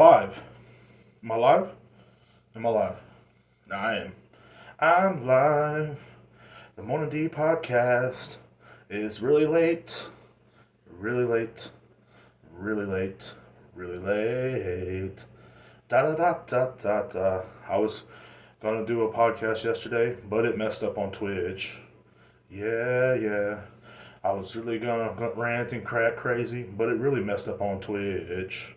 Live. Am I live? Am I live? No, I am. I'm live. The Morning D podcast is really late. Really late. Really late. Really late. Da da da da da da. I was gonna do a podcast yesterday, but it messed up on Twitch. Yeah. I was really gonna rant and crack crazy, but it really messed up on Twitch.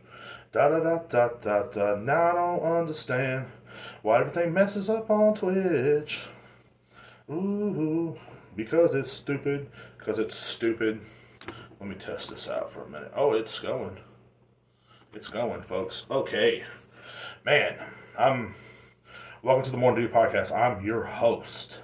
Da da da da da da. Now I don't understand why everything messes up on Twitch. Ooh, because it's stupid. Because it's stupid. Let me test this out for a minute. Oh, it's going. It's going, folks. Okay, man. I'm welcome to the Morning Dew podcast. I'm your host,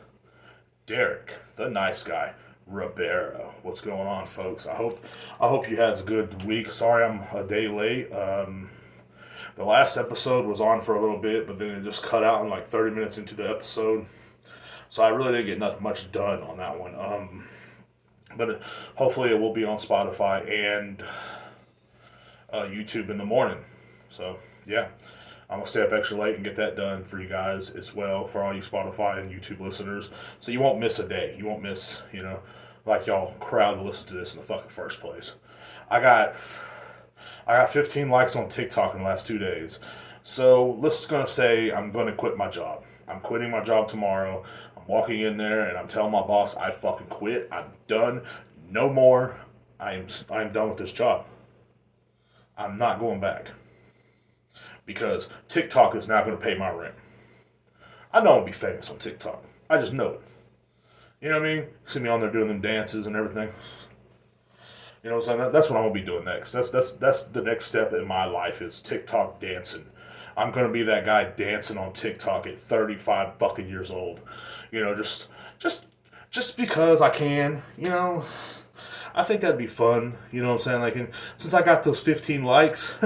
Derek, the nice guy. Ribeiro. What's going on, folks? I hope you had a good week. Sorry I'm a day late. The last episode was on for a little bit, but then it just cut out in like 30 minutes into the episode. So I really didn't get nothing much done on that one. But hopefully it will be on Spotify and YouTube in the morning. So yeah, I'm gonna stay up extra late and get that done for you guys as well, for all you Spotify and YouTube listeners. So you won't miss a day. You won't miss, like y'all crowd to listen to this in the fucking first place. I got I got 15 likes on TikTok in the last 2 days. So let's just gonna say I'm gonna quit my job. I'm quitting my job tomorrow. I'm walking in there and I'm telling my boss I fucking quit. I'm done. No more. I'm done with this job. I'm not going back because TikTok is not going to pay my rent. I know I'll be famous on TikTok. I just know it. You know what I mean? See me on there doing them dances and everything. You know what I'm saying? That's what I'm gonna be doing next. That's the next step in my life is TikTok dancing. I'm gonna be that guy dancing on TikTok at 35 fucking years old. You know, just just because I can. I think that'd be fun. You know what I'm saying? Like, since I got those 15 likes,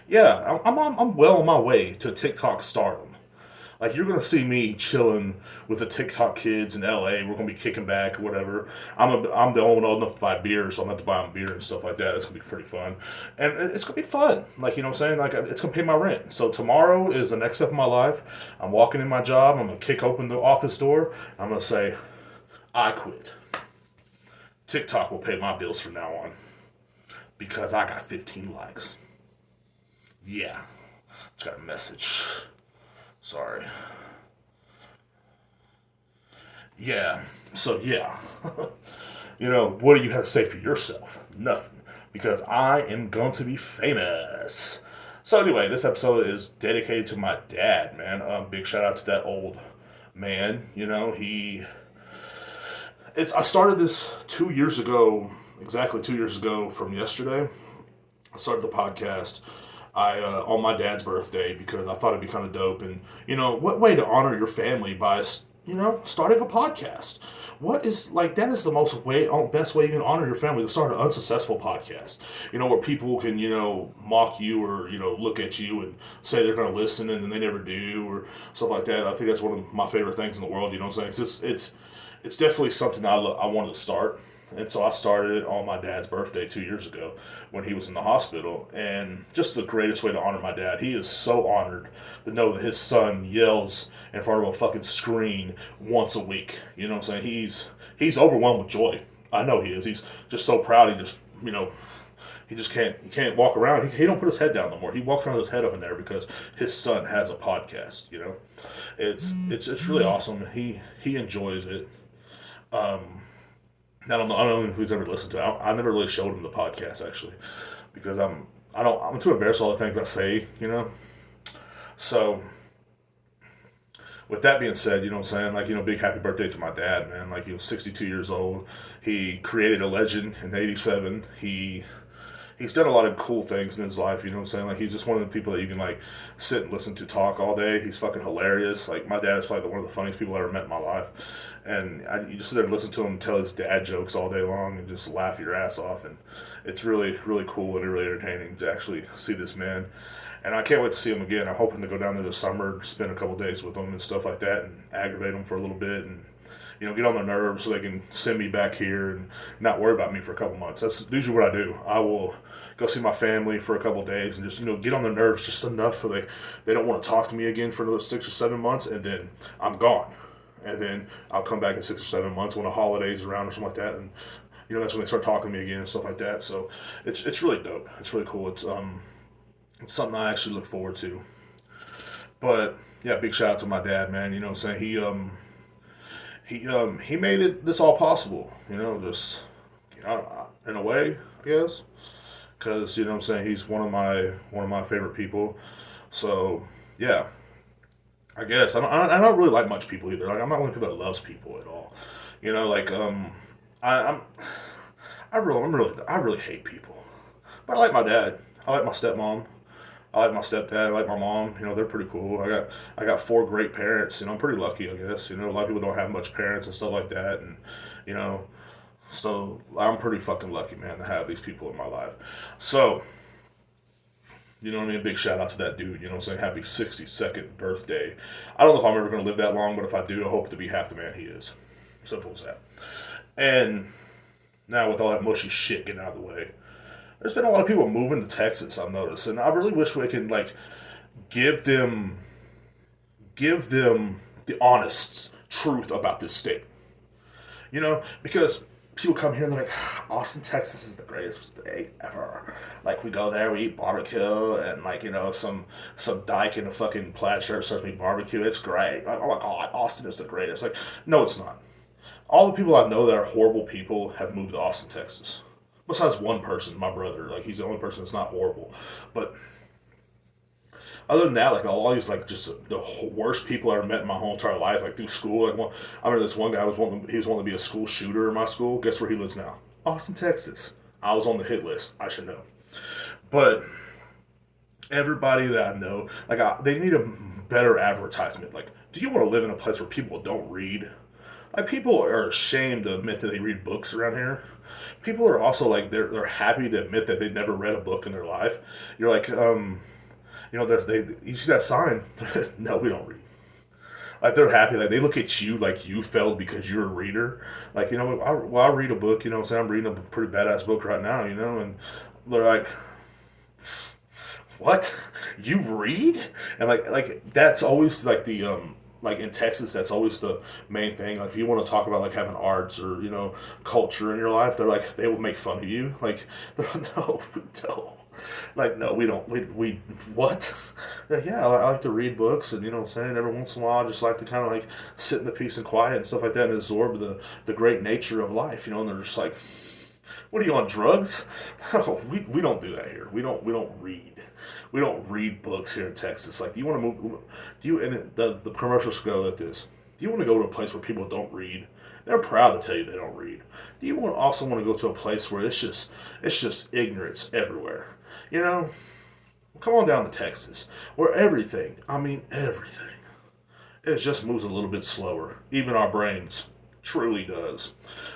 yeah, I'm well on my way to TikTok stardom. Like, you're gonna see me chilling with the TikTok kids in LA. We're gonna be kicking back or whatever. I'm the only one old enough to buy beer, so I'm gonna have to buy them beer and stuff like that. It's gonna be pretty fun, and it's gonna be fun. Like, you know what I'm saying? Like, it's gonna pay my rent. So tomorrow is the next step of my life. I'm walking in my job. I'm gonna kick open the office door. I'm gonna say, I quit. TikTok will pay my bills from now on because I got 15 likes. Yeah, just got a message. Sorry. Yeah. So yeah. What do you have to say for yourself? Nothing. Because I am going to be famous. So anyway, this episode is dedicated to my dad, man. Big shout out to that old man. I started this 2 years ago, exactly 2 years ago from yesterday. I started the podcast. On my dad's birthday because I thought it'd be kind of dope. And what way to honor your family by starting a podcast? What is like that is the best way you can honor your family, to start an unsuccessful podcast. Where people can mock you or look at you and say they're going to listen and then they never do or stuff like that. I think that's one of my favorite things in the world. You know what I'm saying? It's definitely something I wanted to start. And so I started it on my dad's birthday 2 years ago when he was in the hospital. And just the greatest way to honor my dad. He is so honored to know that his son yells in front of a fucking screen once a week. You know what I'm saying? He's overwhelmed with joy. I know he is. He's just so proud. He just can't walk around. He don't put his head down no more. He walks around with his head up in there because his son has a podcast. It's really awesome. He enjoys it. I don't know if he's ever listened to it. I never really showed him the podcast actually, because I'm too embarrassed all the things I say. So with that being said, you know what I'm saying? Like, big happy birthday to my dad, man. Like, he was 62 years old. He created a legend in '87. He's done a lot of cool things in his life, you know what I'm saying? Like, he's just one of the people that you can, like, sit and listen to talk all day. He's fucking hilarious. Like, my dad is probably one of the funniest people I ever met in my life. And you just sit there and listen to him tell his dad jokes all day long and just laugh your ass off. And it's really, really cool and really entertaining to actually see this man. And I can't wait to see him again. I'm hoping to go down there this summer, spend a couple days with him and stuff like that, and aggravate him for a little bit and get on their nerves so they can send me back here and not worry about me for a couple months. That's usually what I do. I will go see my family for a couple days and just get on their nerves just enough so they don't want to talk to me again for another 6 or 7 months, and then I'm gone. And then I'll come back in 6 or 7 months when the holidays around or something like that, and that's when they start talking to me again and stuff like that. So it's really dope. It's really cool. It's something I actually look forward to. But yeah, big shout out to my dad, man. You know what I'm saying? He made this all possible. Just in a way, I guess, because what I'm saying, he's one of my favorite people. So yeah, I guess I don't really like much people either. Like, I'm not one of the people that loves people at all. Like I, I'm I really hate people. But I like my dad. I like my stepmom. I like my stepdad. I like my mom. They're pretty cool. I got four great parents. I'm pretty lucky, I guess. A lot of people don't have much parents and stuff like that, and you know, so I'm pretty fucking lucky, man, to have these people in my life. So, you know what I mean? Big shout out to that dude. Saying happy 62nd birthday. I don't know if I'm ever gonna live that long, but if I do, I hope to be half the man he is. Simple as that. And now with all that mushy shit getting out of the way, there's been a lot of people moving to Texas, I've noticed, and I really wish we could give them the honest truth about this state. Because people come here and they're like, Austin, Texas is the greatest state ever. Like, we go there, we eat barbecue, and some dyke in a fucking plaid shirt serves me barbecue. It's great. Like, oh my god, Austin is the greatest. Like, no, it's not. All the people I know that are horrible people have moved to Austin, Texas. Besides one person, my brother. Like, he's the only person that's not horrible. But other than that, all these just the worst people I ever met in my whole entire life, through school. I remember this one guy he was wanting to be a school shooter in my school. Guess where he lives now? Austin, Texas. I was on the hit list. I should know. But everybody that I know, they need a better advertisement. Do you want to live in a place where people don't read? People are ashamed to admit that they read books around here. People are also they're happy to admit that they've never read a book in their life. You're you see that sign? No, we don't read. They're happy. They look at you like you failed because you're a reader. I read a book. I'm reading a pretty badass book right now. And they're like, what? You read? And that's always the in Texas, that's always the main thing. If you want to talk about having arts or culture in your life, they will make fun of you. No, we don't. No, we don't. We what? Yeah, I like to read books, and what I'm saying, every once in a while, I just like to kind of sit in the peace and quiet and stuff like that, and absorb the great nature of life. And they're just like, what are you on, drugs? No, we don't do that here. We don't read. We don't read books here in Texas. Do you want to move? Do you? And the commercials go like this. Do you want to go to a place where people don't read? They're proud to tell you they don't read. Do you also want to go to a place where it's just ignorance everywhere? Come on down to Texas, where everything, it just moves a little bit slower. Even our brains truly does.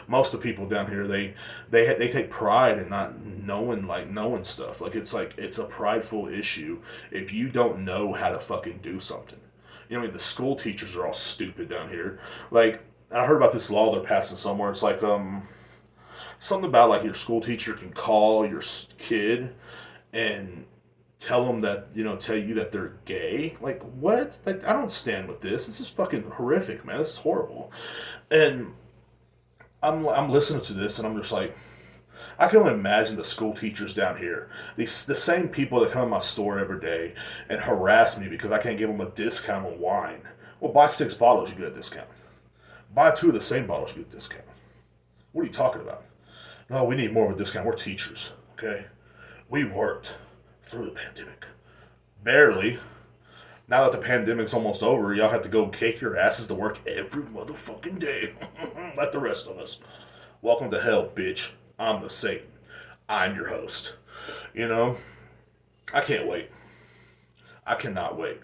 Most of the people down here, they take pride in not knowing stuff. It's a prideful issue if you don't know how to fucking do something. The school teachers are all stupid down here. I heard about this law they're passing somewhere. It's something about your school teacher can call your kid and tell them that tell you that they're gay. What? I don't stand with this. This is fucking horrific, man. This is horrible. And I'm listening to this and I'm just I can only imagine the school teachers down here, the same people that come to my store every day and harass me because I can't give them a discount on wine. Well, buy 6 bottles, you get a discount. Buy 2 of the same bottles, you get a discount. What are you talking about? No, we need more of a discount. We're teachers, okay? We worked through the pandemic. Barely. Now that the pandemic's almost over, y'all have to go kick your asses to work every motherfucking day. Like the rest of us. Welcome to hell, bitch. I'm the Satan. I'm your host. I can't wait. I cannot wait.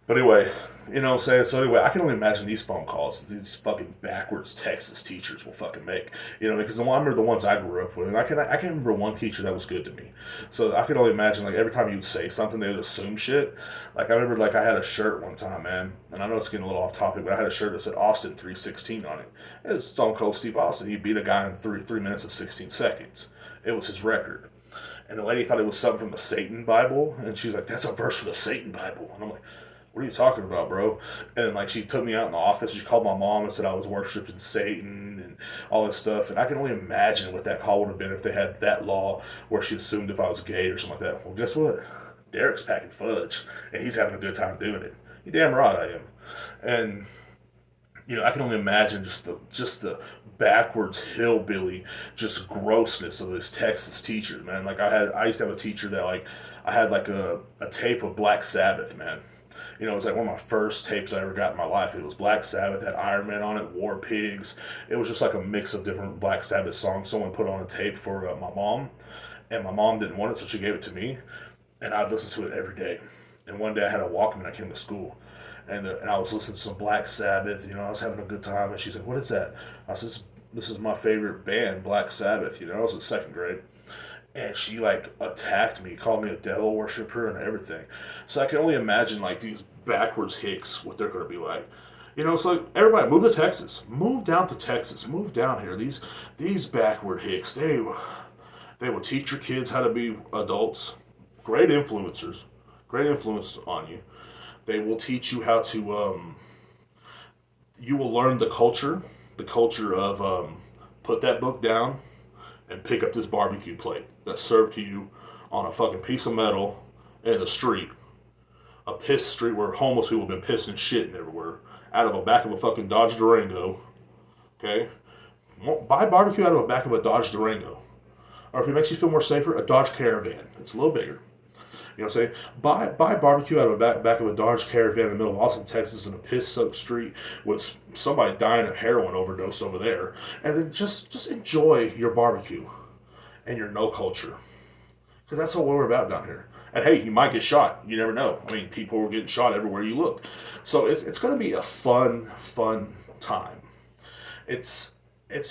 But anyway, you know what I'm saying? So anyway, I can only imagine these phone calls these fucking backwards Texas teachers will fucking make. You know, because I remember the ones I grew up with, and I can remember one teacher that was good to me. So I can only imagine like every time you'd say something, they would assume shit. Like I remember like I had a shirt one time, man, and I know it's getting a little off topic, but I had a shirt that said Austin 316 on it. It was Stone Cold Steve Austin. He beat a guy in three minutes and 16 seconds. It was his record. And the lady thought it was something from the Satan Bible, and she's like, "That's a verse from the Satan Bible." And I'm like, "What are you talking about, bro?" And like she took me out in the office. She called my mom and said I was worshiping Satan and all this stuff. And I can only imagine what that call would have been if they had that law where she assumed if I was gay or something like that. Well, guess what? Derek's packing fudge, and he's having a good time doing it. You damn right I am. And you know, I can only imagine just the backwards hillbilly just grossness of this Texas teacher, man. Like I used to have a teacher that like I had like a tape of Black Sabbath, man. You know, it was like one of my first tapes I ever got in my life. It was Black Sabbath, had Iron Man on it, War Pigs. It was just like a mix of different Black Sabbath songs. Someone put on a tape for my mom, and my mom didn't want it, so she gave it to me, and I'd listen to it every day. And one day I had a Walkman. I came to school, and I was listening to some Black Sabbath. You know, I was having a good time, and she's like, "What is that?" I said, "This is my favorite band, Black Sabbath." You know, I was in second grade, and she like attacked me, called me a devil worshiper and everything. So I can only imagine like these backwards hicks what they're going to be like. You know, it's like everybody move to Texas, move down to Texas, move down here. These backward hicks, they will teach your kids how to be adults. Great influencers, great influence on you. They will teach you how to. You will learn the culture of put that book down and pick up this barbecue plate that's served to you on a fucking piece of metal in the street, a piss street where homeless people have been pissing and shitting everywhere, out of the back of a fucking Dodge Durango. Okay, buy barbecue out of the back of a Dodge Durango, or if it makes you feel more safer, a Dodge Caravan. It's a little bigger. You know what I'm saying? Buy barbecue out of the back of a Dodge Caravan in the middle of Austin, Texas, in a piss-soaked street with somebody dying of heroin overdose over there, and then just enjoy your barbecue and your no culture, because that's what we're about down here. And hey, you might get shot. You never know. I mean, people are getting shot everywhere you look. So it's going to be a fun time. It's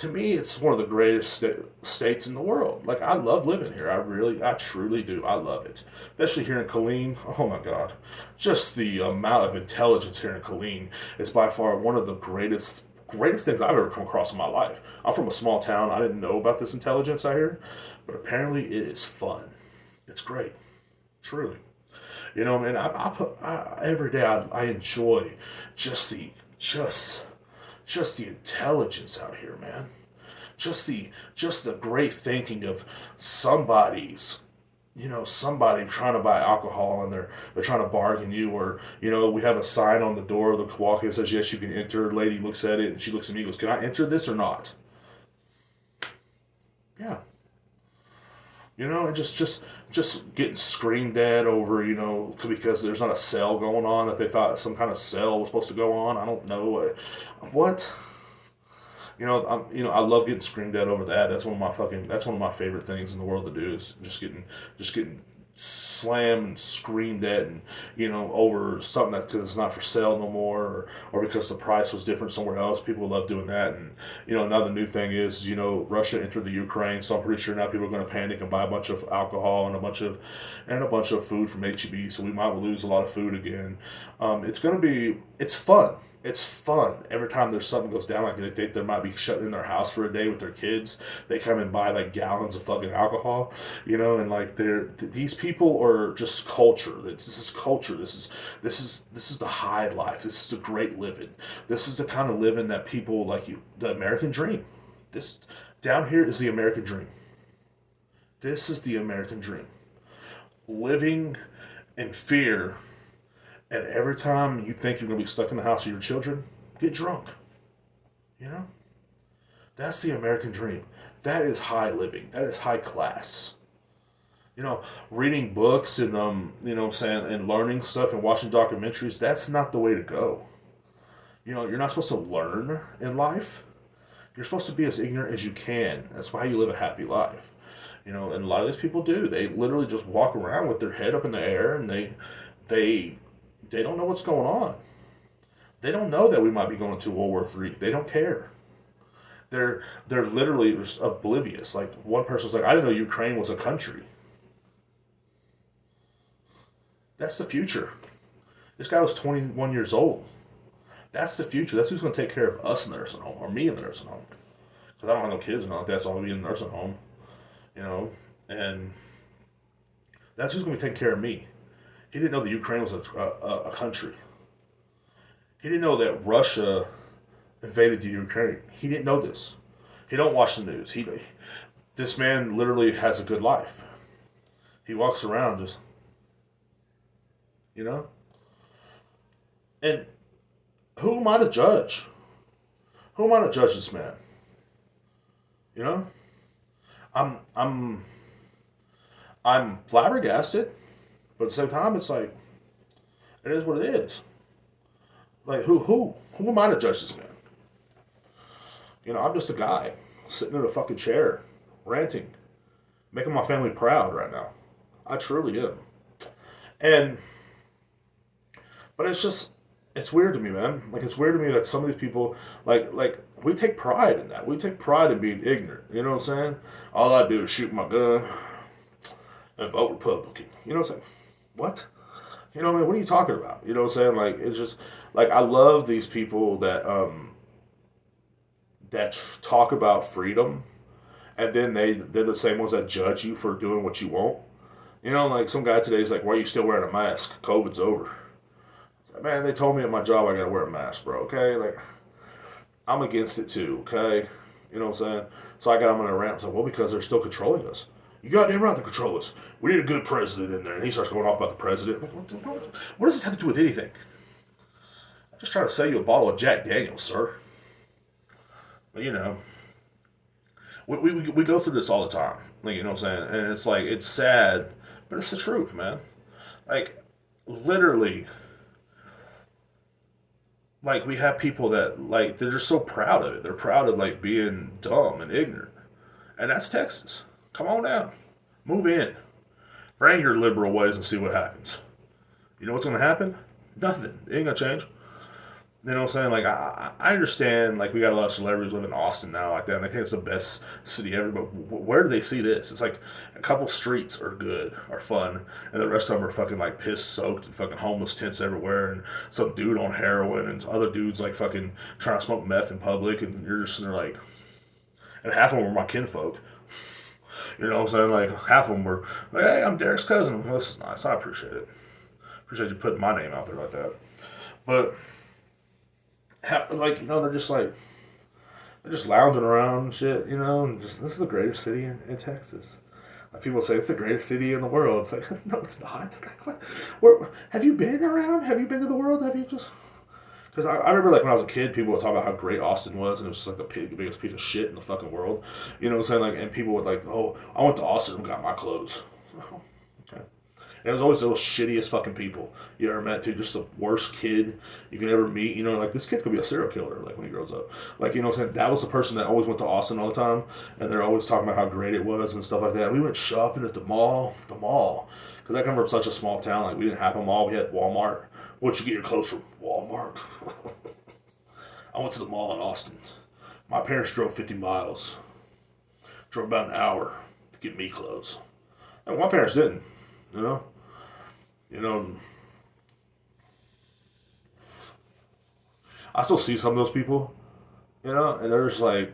to me, it's one of the greatest states in the world. Like I love living here. I truly do. I love it, especially here in Killeen. Oh my God, just the amount of intelligence here in Killeen is by far one of the greatest things I've ever come across in my life. I'm from a small town. I didn't know about this intelligence out here, but apparently it is fun. It's great, truly. You know, man. Every day I enjoy just the just just the intelligence out here, man. Just the great thinking of somebody's somebody trying to buy alcohol and they're trying to bargain you, or we have a sign on the door of the walk that says yes you can enter. Lady looks at it and she looks at me and goes, "Can I enter this or not?" Yeah. And just getting screamed at over, because there's not a sale going on that they thought some kind of sale was supposed to go on. I don't know what. I love getting screamed at over that. That's one of my favorite things in the world to do is just getting slammed and screamed at, and over something that is not for sale no more, or because the price was different somewhere else. People love doing that. And another new thing is Russia entered the Ukraine, so I'm pretty sure now people are going to panic and buy a bunch of alcohol and a bunch of food from HEB, so we might lose a lot of food again. It's fun. It's fun every time there's something goes down. Like they think they might be shut in their house for a day with their kids. They come and buy like gallons of fucking alcohol, and like these people are just culture. This is culture. This is the high life. This is the great living. This is the kind of living that people like the American dream. This down here is the American dream. This is the American dream. Living in fear, and every time you think you're going to be stuck in the house with your children, get drunk. You know? That's the American dream. That is high living. That is high class. Reading books and, and learning stuff and watching documentaries, that's not the way to go. You're not supposed to learn in life. You're supposed to be as ignorant as you can. That's why you live a happy life. And a lot of these people do. They literally just walk around with their head up in the air, and they They don't know what's going on. They don't know that we might be going to World War III. They don't care. They're literally just oblivious. Like one person's like, I didn't know Ukraine was a country. That's the future. This guy was 21 years old. That's the future. That's who's going to take care of us in the nursing home, or me in the nursing home. Because I don't have no kids and all like that, so I'll be in the nursing home, you know. And that's who's going to be taking care of me. He didn't know that Ukraine was a country. He didn't know that Russia invaded the Ukraine. He didn't know this. He don't watch the news. This man literally has a good life. He walks around just, you know. And who am I to judge? Who am I to judge this man? You know, I'm I'm flabbergasted, but at the same time, it's like it is what it is. Like who am I to judge this man? You know, I'm just a guy sitting in a fucking chair, ranting, making my family proud right now. I truly am. And but it's weird to me, man. Like it's weird to me that some of these people like we take pride in that. We take pride in being ignorant. You know what I'm saying? All I do is shoot my gun and vote Republican. You know what I'm saying? What? You know what I mean? What are you talking about? You know what I'm saying? Like it's just like I love these people that talk about freedom, and then they're the same ones that judge you for doing what you want. You know, like some guy today is like, "Why are you still wearing a mask? COVID's over." Like, man, they told me at my job I gotta wear a mask, bro. Okay, like I'm against it too. Okay, you know what I'm saying? So I'm gonna rant. So well, because they're still controlling us. You goddamn right, they control us. We need a good president in there, and he starts going off about the president. What does this have to do with anything? I'm just trying to sell you a bottle of Jack Daniels, sir. But you know, we go through this all the time. Like, you know what I'm saying? And it's like, it's sad, but it's the truth, man. Like, literally, like, we have people that, like, they're just so proud of it. They're proud of, like, being dumb and ignorant. And that's Texas. Come on down. Move in. Bring your liberal ways and see what happens. You know what's going to happen? Nothing. It ain't going to change. You know what I'm saying? Like, I understand, like, we got a lot of celebrities live in Austin now, like that, and they think it's the best city ever, but where do they see this? It's like a couple streets are good, are fun, and the rest of them are fucking, like, piss-soaked and fucking homeless tents everywhere, and some dude on heroin, and other dudes, like, fucking trying to smoke meth in public, and you're just, and they're like, and half of them were my kinfolk. You know what I'm saying? Like, half of them were, like, hey, I'm Derek's cousin. Well, this is nice. I appreciate it. Appreciate you putting my name out there like that. But like, you know, they're just lounging around and shit, you know, and just, this is the greatest city in Texas. Like, people say it's the greatest city in the world. It's like, no, it's not. Like, what? Have you been around? Have you been to the world? Have you just? Because I remember, like, when I was a kid, people would talk about how great Austin was, and it was just like the biggest piece of shit in the fucking world. You know what I'm saying? Like, and people would like, oh, I went to Austin and got my clothes. Okay. And it was always those shittiest fucking people you ever met, too. Just the worst kid you can ever meet. You know, like, this kid's gonna be a serial killer, like, when he grows up. Like, you know what I'm saying? That was the person that always went to Austin all the time, and they're always talking about how great it was and stuff like that. We went shopping at the mall. Because I come from such a small town, like, we didn't have a mall. We had Walmart. Where'd you get your clothes from? Walmart. I went to the mall in Austin. My parents drove 50 miles. Drove about an hour to get me clothes. And my parents didn't, you know? You know, I still see some of those people, you know, and they're just like,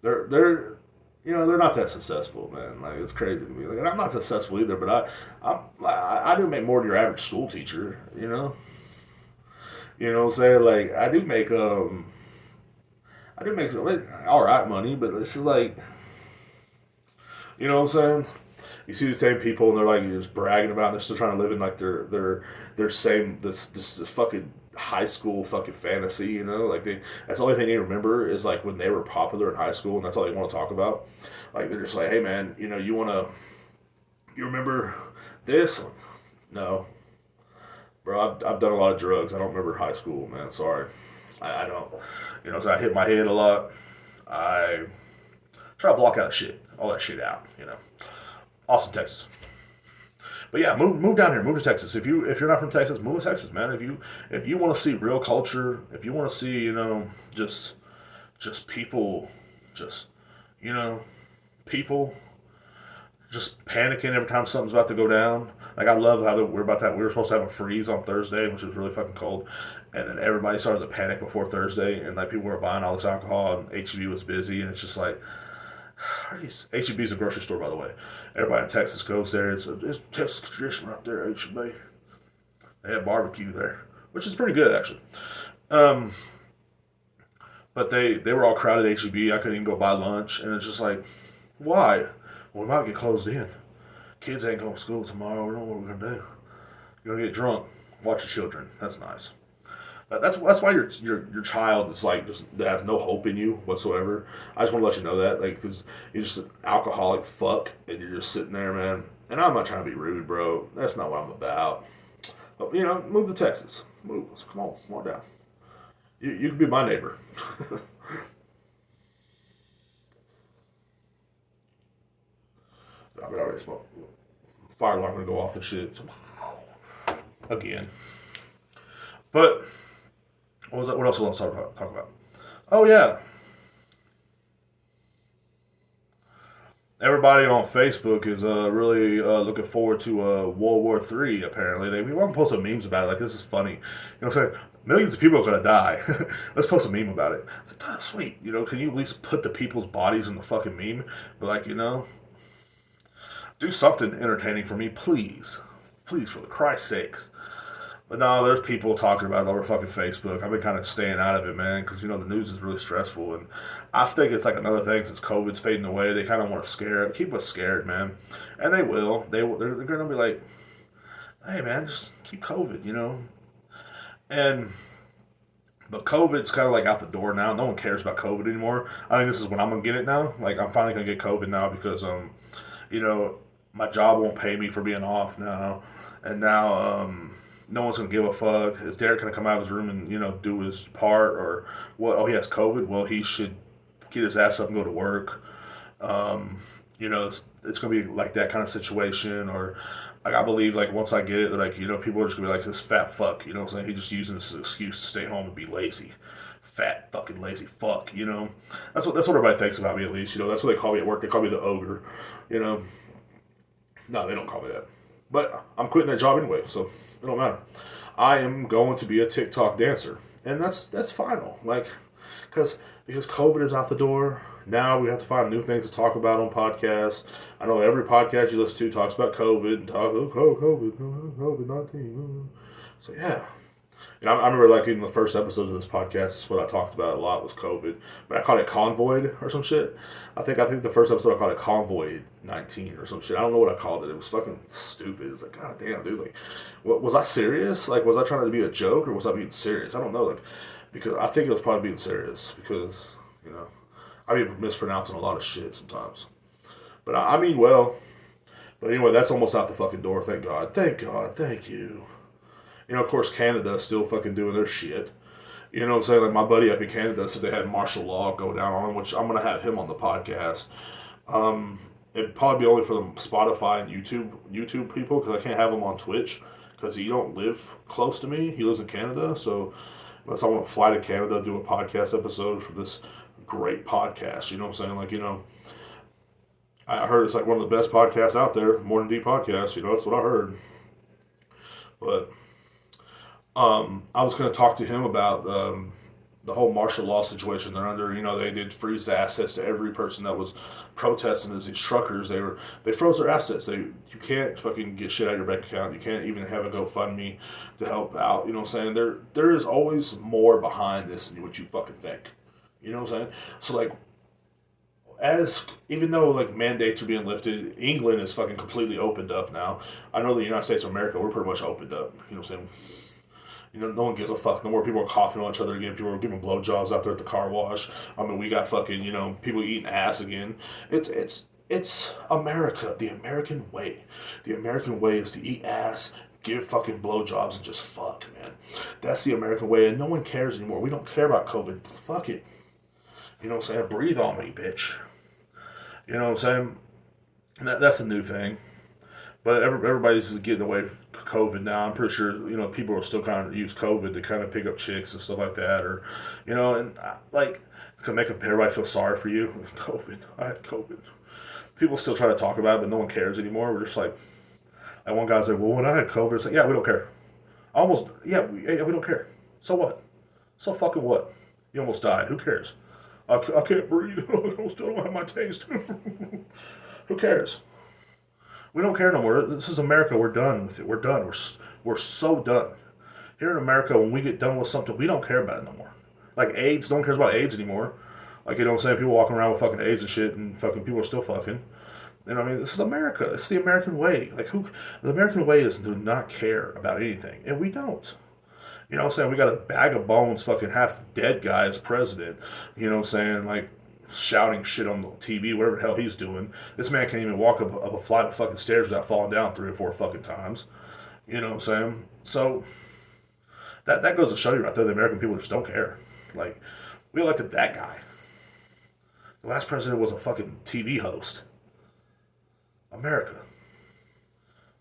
they're you know, they're not that successful, man. Like, it's crazy to me. Like, and I'm not successful either, but I do make more than your average school teacher, you know. You know what I'm saying? Like, I do make some all right money, but it's just like, you know what I'm saying? You see the same people and they're like, you're just bragging about it, they're still trying to live in like their same this fucking high school fucking fantasy, you know? Like, that's the only thing they remember is like when they were popular in high school, and that's all they want to talk about. Like, they're just like, hey man, you know, you remember this? No. Bro, I've done a lot of drugs. I don't remember high school, man. Sorry. I don't. You know, so I hit my head a lot. I try to block out shit, all that shit out, you know. Austin, Texas. But yeah, move down here, move to Texas. If you're not from Texas, move to Texas, man. If you want to see real culture, if you want to see, just people, just you know, people just panicking every time something's about to go down. Like I love how we're about that. We were supposed to have a freeze on Thursday, which was really fucking cold, and then everybody started to panic before Thursday, and like people were buying all this alcohol, and HEB was busy, and it's just like, HEB is a grocery store, by the way. Everybody in Texas goes there. It's Texas tradition right there, HEB. They have barbecue there, which is pretty good actually. Um, but they were all crowded at HEB. I couldn't even go buy lunch, and it's just like, why? Well, we might get closed in. Kids ain't going to school tomorrow. We don't know what we're gonna do. You're gonna get drunk. Watch your children. That's nice. That's why your child is like just has no hope in you whatsoever. I just want to let you know that, like, because you're just an alcoholic fuck, and you're just sitting there, man. And I'm not trying to be rude, bro. That's not what I'm about. But move to Texas. Move. Come on down. You can be my neighbor. I mean, I already smoked. Fire alarm gonna go off and shit. So, again. But what was that? What else was I talk about? Oh yeah, everybody on Facebook is really looking forward to World War III. Apparently, we want to post some memes about it. Like, this is funny. What I'm saying? Millions of people are gonna die. Let's post a meme about it. It's like, oh, sweet. Can you at least put the people's bodies in the fucking meme? But like, do something entertaining for me, please. Please, for the Christ's sakes. But no, there's people talking about it over fucking Facebook. I've been kind of staying out of it, man, because, the news is really stressful. And I think it's like another thing since COVID's fading away. They kind of want to keep us scared, man. And they will. They're going to be like, hey, man, just keep COVID. But COVID's kind of like out the door now. No one cares about COVID anymore. I think this is when I'm going to get it now. Like, I'm finally going to get COVID now because, my job won't pay me for being off now. And now, no one's going to give a fuck. Is Derek going to come out of his room and, do his part? Or what? Oh, he has COVID? Well, he should get his ass up and go to work. It's going to be like that kind of situation. Or, like, I believe, like, once I get it, like, people are just going to be like, this fat fuck. You know what I'm saying? He's just using this as an excuse to stay home and be lazy. Fat fucking lazy fuck, That's what everybody thinks about me, at least. That's what they call me at work. They call me the ogre, No, they don't call me that. But I'm quitting that job anyway, so it don't matter. I am going to be a TikTok dancer, and that's final. Like, because COVID is out the door. Now we have to find new things to talk about on podcasts. I know every podcast you listen to talks about COVID and COVID-19. So yeah. And I remember, like, in the first episodes of this podcast, what I talked about a lot was COVID. But I called it Convoyed or some shit. I think the first episode I called it Convoyed 19 or some shit. I don't know what I called it. It was fucking stupid. It's like, god damn, dude. Like, was I serious? Like, was I trying to be a joke or was I being serious? I don't know. Like, because I think it was probably being serious because, I be mispronouncing a lot of shit sometimes. But I mean well. But anyway, that's almost out the fucking door. Thank God. Thank God. Thank you. Of course, Canada's still fucking doing their shit. You know what I'm saying? Like, my buddy up in Canada said they had martial law go down on him, which I'm going to have him on the podcast. It'd probably be only for the Spotify and YouTube people, because I can't have him on Twitch, because he don't live close to me. He lives in Canada, so unless I want to fly to Canada, do a podcast episode for this great podcast, you know what I'm saying? Like, I heard it's like one of the best podcasts out there, Morning D Podcast, that's what I heard. But I was going to talk to him about the whole martial law situation they're under. They did freeze the assets to every person that was protesting as these truckers. They froze their assets. You can't fucking get shit out of your bank account. You can't even have a GoFundMe to help out. You know what I'm saying? There is always more behind this than what you fucking think. You know what I'm saying? So, like, even though, like, mandates are being lifted, England is fucking completely opened up now. I know the United States of America, we're pretty much opened up. You know what I'm saying? No one gives a fuck. No more people are coughing on each other again. People are giving blowjobs out there at the car wash. I mean, we got fucking, people eating ass again. It's America, the American way. The American way is to eat ass, give fucking blowjobs, and just fuck, man. That's the American way, and no one cares anymore. We don't care about COVID. Fuck it. You know what I'm saying? Breathe on me, bitch. You know what I'm saying? And that's a new thing. But everybody's getting away from COVID now. I'm pretty sure people are still kind of use COVID to kind of pick up chicks and stuff like that, or and like to make everybody feel sorry for you. COVID, I had COVID. People still try to talk about it, but no one cares anymore. We're just like one guy's like, well, when I had COVID, it's like, yeah, we don't care. Almost, yeah, we don't care. So what? So fucking what? You almost died. Who cares? I can't breathe. I still don't have my taste. Who cares? We don't care no more. This is America. We're done with it. We're done. We're so done. Here in America, when we get done with something, we don't care about it no more. Like AIDS, no one cares about AIDS anymore. Like, you know what I'm saying? People walking around with fucking AIDS and shit, and fucking people are still fucking. You know what I mean? This is America. It's the American way. Like, the American way is to not care about anything. And we don't. You know what I'm saying? We got a bag of bones, fucking half dead guy as president. You know what I'm saying? Like, shouting shit on the TV, whatever the hell he's doing. This man can't even walk up a flight of fucking stairs without falling down 3 or 4 fucking times. You know what I'm saying? So, that goes to show you right there, the American people just don't care. Like, we elected that guy. The last president was a fucking TV host. America.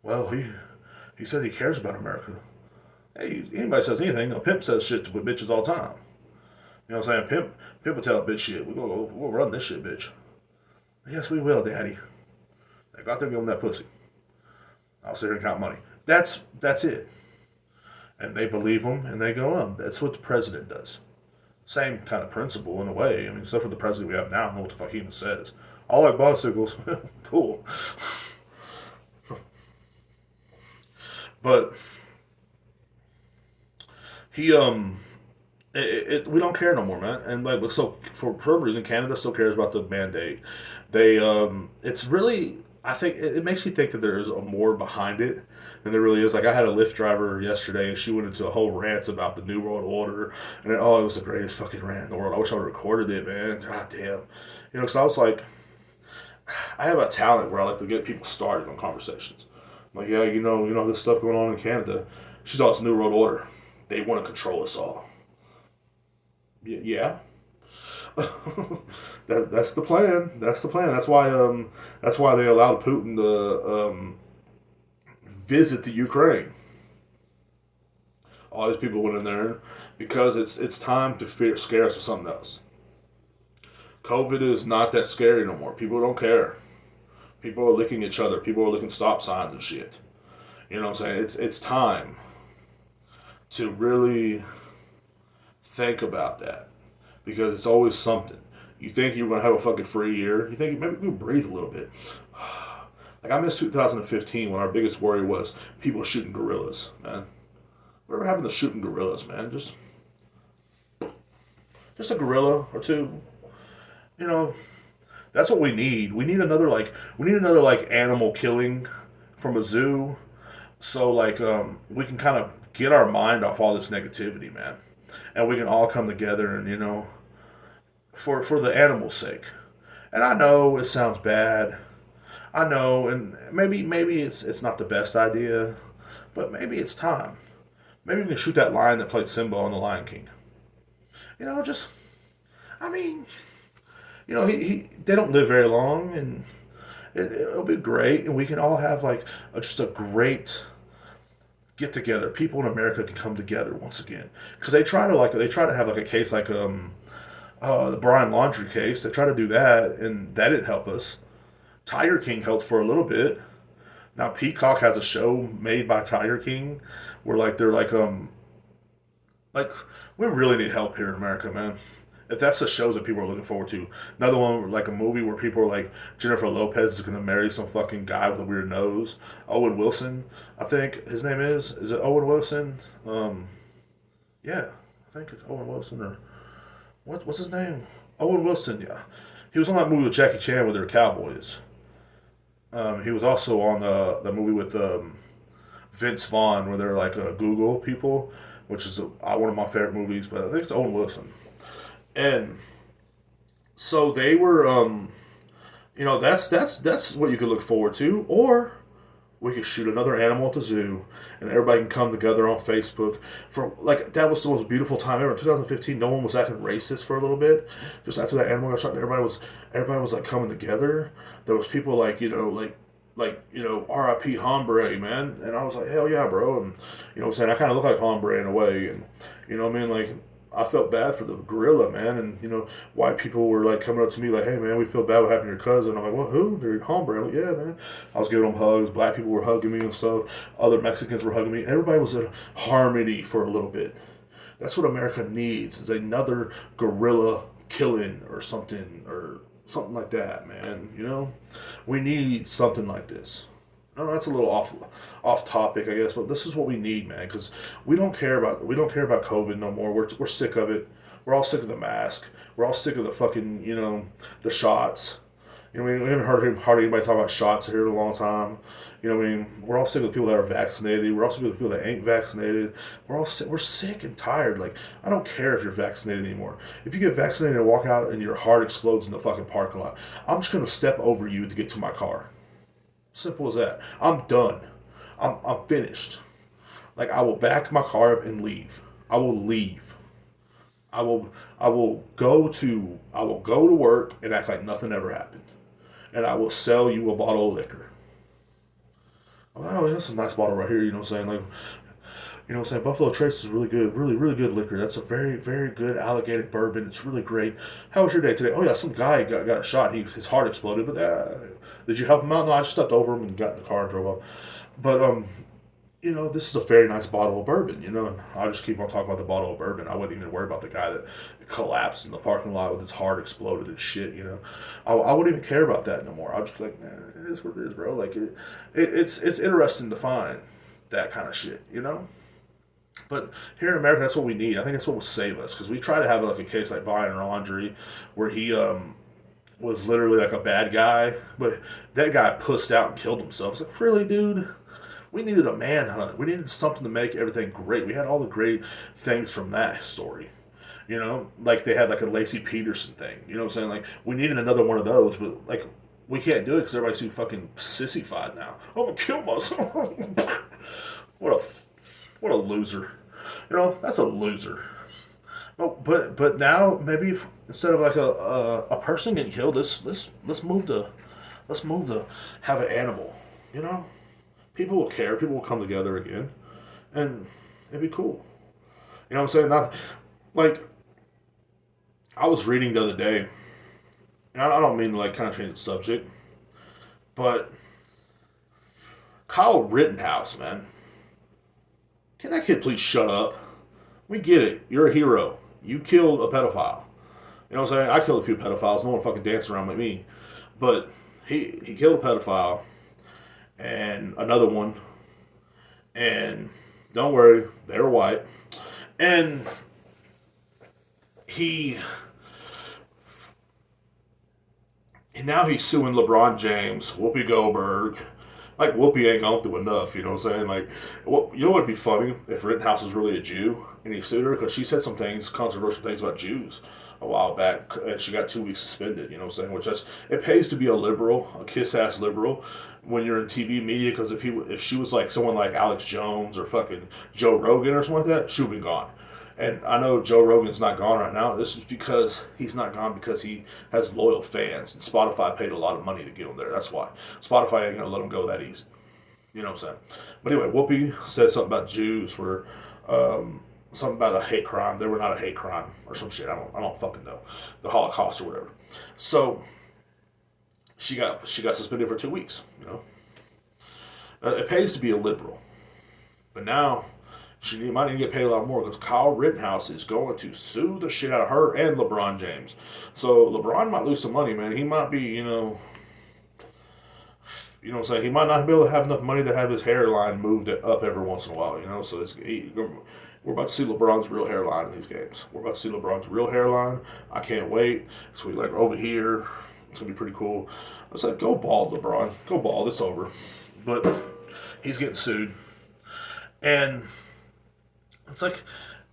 Well, he said he cares about America. Hey, anybody says anything, a pimp says shit to bitches all the time. You know what I'm saying? Pimp will tell a bitch shit. We'll run this shit, bitch. Yes, we will, daddy. Now go out there and give him that pussy. I'll sit here and count money. That's it. And they believe him, and they go on. That's what the president does. Same kind of principle in a way. I mean, except for the president we have now, I don't know what the fuck he even says. I like bicycles. Cool. But he we don't care no more, man. And like, so for some reason, Canada still cares about the mandate. They it's really, I think it makes me think that there is a more behind it than there really is. Like, I had a Lyft driver yesterday, and she went into a whole rant about the New World Order, and it was the greatest fucking rant in the world. I wish I would have recorded it, man. God damn, because I was like, I have a talent where I like to get people started on conversations. I'm like, yeah, this stuff going on in Canada. She's all, it's New World Order. They want to control us all. Yeah. That's the plan. That's the plan. That's why they allowed Putin to visit the Ukraine. All these people went in there because it's time to scare us with something else. COVID is not that scary no more. People don't care. People are licking each other. People are licking stop signs and shit. You know what I'm saying? It's time to really think about that, because it's always something. You think you're going to have a fucking free year. You think maybe you breathe a little bit. Like, I missed 2015 when our biggest worry was people shooting gorillas, man. Whatever happened to shooting gorillas, man? Just a gorilla or two. That's what we need. We need another animal killing from a zoo, so we can kind of get our mind off all this negativity, man, and we can all come together and for the animal's sake. And I know it sounds bad. I know, and maybe it's not the best idea, but maybe it's time. Maybe we can shoot that lion that played Simba on The Lion King. They don't live very long, and it'll be great, and we can all have just a great get together. People in America can come together once again, because they try to have a case like the Brian Laundrie case. They try to do that, and that didn't help us. Tiger King helped for a little bit. Now Peacock has a show made by Tiger King where they're we really need help here in America, man. If that's the shows that people are looking forward to. Another one, a movie where people are like, Jennifer Lopez is going to marry some fucking guy with a weird nose. Owen Wilson, I think his name is. Is it Owen Wilson? Yeah, I think it's Owen Wilson, or what's his name? Owen Wilson, yeah. He was on that movie with Jackie Chan where they're cowboys. He was also on the movie with Vince Vaughn where they're Google people, which is one of my favorite movies, but I think it's Owen Wilson. And so they were, that's what you could look forward to. Or we could shoot another animal at the zoo, and everybody can come together on Facebook. That was the most beautiful time ever. In 2015, no one was acting racist for a little bit. Just after that animal got shot, everybody was coming together. There was people like, R.I.P. Hombre, man. And I was like, hell yeah, bro. And, I kind of look like Hombre in a way. And, what I mean? Like, I felt bad for the gorilla, man. And, white people were like coming up to me like, hey, man, we feel bad what happened to your cousin. I'm like, well, who? They're Hombre. I'm like, yeah, man. I was giving them hugs. Black people were hugging me and stuff. Other Mexicans were hugging me. Everybody was in harmony for a little bit. That's what America needs, is another gorilla killing or something like that, man. We need something like this. No, that's a little off topic, I guess, but this is what we need, man. Because we don't care about COVID no more. We're sick of it. We're all sick of the mask. We're all sick of the fucking the shots. We haven't heard hardly anybody talk about shots here in a long time. We're all sick of the people that are vaccinated. We're all sick of the people that ain't vaccinated. We're sick and tired. Like, I don't care if you're vaccinated anymore. If you get vaccinated and walk out and your heart explodes in the fucking parking lot, I'm just gonna step over you to get to my car. Simple as that. I'm done. I'm finished. Like, I will back my car up and leave. I will leave. I will go to work and act like nothing ever happened. And I will sell you a bottle of liquor. Oh, that's a nice bottle right here, you know what I'm saying? Like, Buffalo Trace is really good, really, really good liquor. That's a very, very good alligator bourbon. It's really great. How was your day today? Oh, yeah, some guy got a shot. His heart exploded, but did you help him out? No, I just stepped over him and got in the car and drove off. But, this is a very nice bottle of bourbon, and I'll just keep on talking about the bottle of bourbon. I wouldn't even worry about the guy that collapsed in the parking lot with his heart exploded and shit, I wouldn't even care about that no more. I'll just be like, it is what it is, bro. Like, it's interesting to find that kind of shit, But here in America, that's what we need. I think that's what will save us, because we try to have like a case like Brian Laundrie, where he was literally like a bad guy, but that guy pussed out and killed himself. It's like, really, dude? We needed a manhunt. We needed something to make everything great. We had all the great things from that story. Like they had like a Lacey Peterson thing. You know what I'm saying? Like, we needed another one of those, but like, we can't do it because everybody's too fucking sissified now. I'm gonna kill myself. What a loser. That's a loser. But now maybe instead of like a person getting killed, let's move the have an animal. People will care. People will come together again, and it'd be cool. You know what I'm saying? Not like, I was reading the other day, and I don't mean to like kind of change the subject, but Kyle Rittenhouse, man, can that kid please shut up? We get it. You're a hero. You killed a pedophile. You know what I'm saying? I killed a few pedophiles. No one fucking danced around like me, but he killed a pedophile. And another one, and don't worry, they were white, and now he's suing LeBron James, Whoopi Goldberg. Like, Whoopi ain't gone through enough, you know what I'm saying? Like, what would be funny if Rittenhouse was really a Jew and he sued her, because she said some controversial things about Jews a while back, and she got 2 weeks suspended, you know what I'm saying? Which it pays to be a liberal, a kiss-ass liberal, when you're in TV media, because if she was like someone like Alex Jones or fucking Joe Rogan or something like that, she would be gone. And I know Joe Rogan's not gone right now. This is because he's not gone because he has loyal fans, and Spotify paid a lot of money to get him there. That's why. Spotify ain't gonna let him go that easy. You know what I'm saying? But anyway, Whoopi said something about Jews where something about a hate crime. They were not a hate crime or some shit. I don't fucking know. The Holocaust or whatever. So she got suspended for 2 weeks. It pays to be a liberal, but now she might need to get paid a lot more, because Kyle Rittenhouse is going to sue the shit out of her and LeBron James. So LeBron might lose some money, man. He might be, you know what I'm saying? He might not be able to have enough money to have his hairline moved up every once in a while, So we're about to see LeBron's real hairline in these games. We're about to see LeBron's real hairline. I can't wait. It's going to be like over here. It's going to be pretty cool. I was like, go bald, LeBron. Go bald. It's over. But he's getting sued. And it's like,